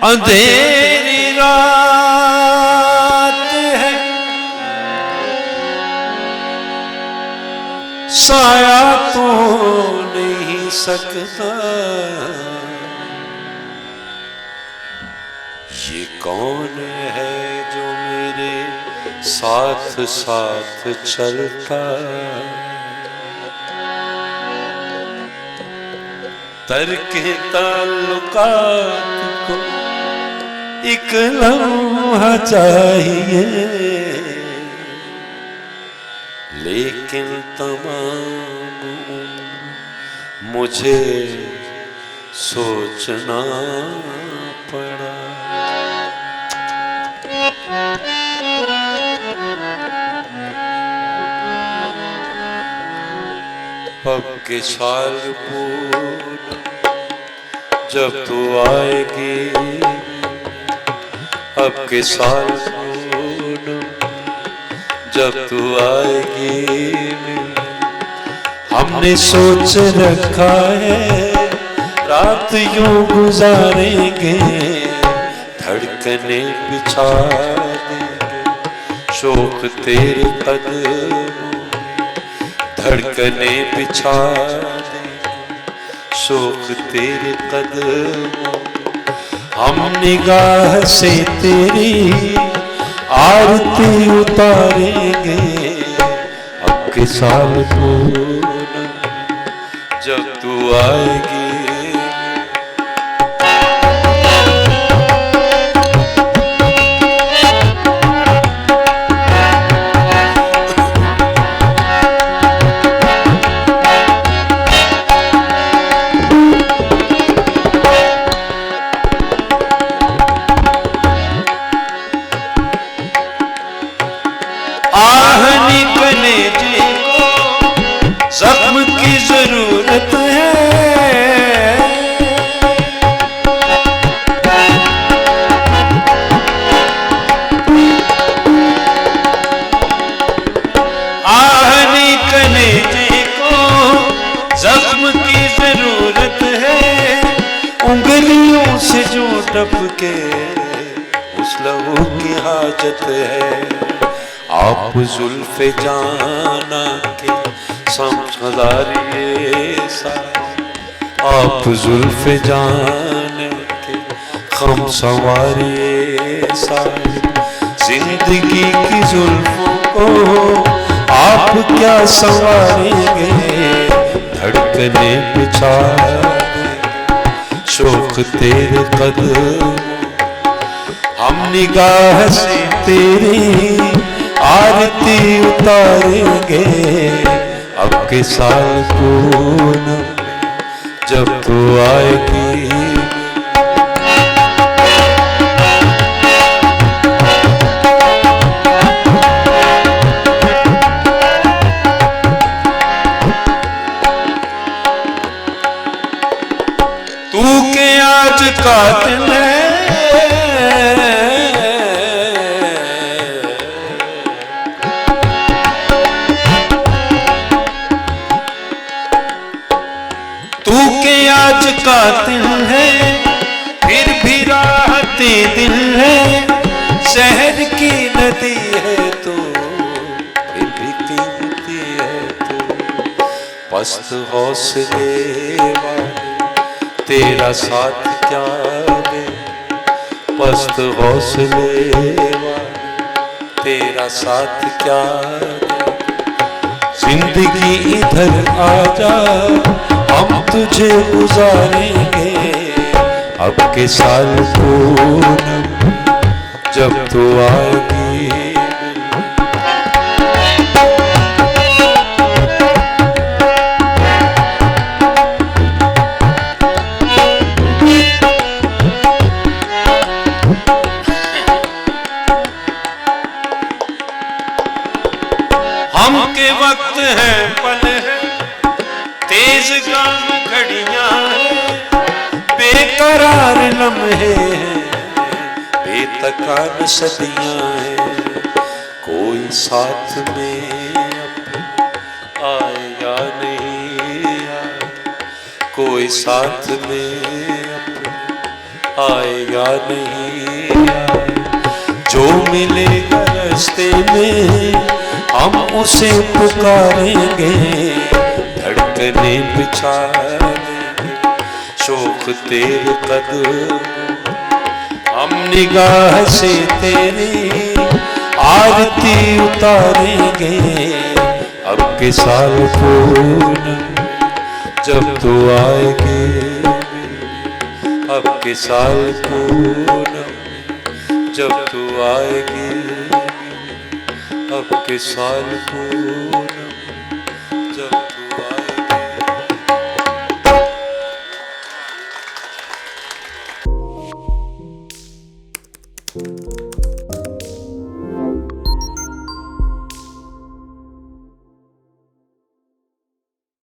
अंधेरी रात है, साया तो नहीं सकता, ये कौन है जो मेरे साथ साथ चलता, तरके ताल्लुकात को एक लम्हा चाहिए, लेकिन तमाम मुझे सोचना पड़ा। अब के साल पूर्ण जब तू आएगी, अब के साल पूर्ण जब तू आएगी, हमने सोच रखा है रात यूं गुजारेंगे, धड़कने बिछा देंगे शौक तेरे कदमों, धड़कने बिछा देंगे शौक तेरे कदमों, हम निगाह से तेरी आरती उतारेंगे, अब के साल पूनम जब तू आएगी। आहनी कलेजे को जख्म की जरूरत है, आहनी कलेजे को जख्म की जरूरत है, उंगलियों से जो टपके उस लहू की हाजत है, आप जुल्फ़े जाना के समझदारिए सारी, आप जुल्फ़े जाना के खम संवारिए सारी, जिंदगी की जुल्फ़ों को आप क्या संवारेंगे, धड़कने बिछा देंगे शौक तेरे कदमों, हम निगाह से तेरी आरती उतारेंगे, अब के साल पूनम जब तू आएगी। तू के आज का दिन है, तू के आज का दिन है, फिर भी राहते दिल है, शहर की नदी है तो फिर भी कीमती है तू, पस्त हौसले वाले तेरा साथ क्या दे, पस्त हौसले वाले तेरा साथ क्या दे, जिंदगी इधर आजा हम तुझे गुजारेंगे, अब के साल पूनम जब तू आएगी। हम के वक्त है पल है, तेज गाम घड़ियां हैं, बेकरार लम्हे हैं, बेतकान सदियां हैं, कोई साथ में आए या नहीं आए, कोई साथ में आए या नहीं आए, जो मिलेगा रास्ते में हम उसे पुकारेंगे, धड़कने बिछा देंगे शोक तेरे कदम, हम निगाह से तेरी आरती उतारेंगे। अब के साल पूनम जब तू आएगी, अब के साल पूनम जब तू आएगी, अब के साल पूनम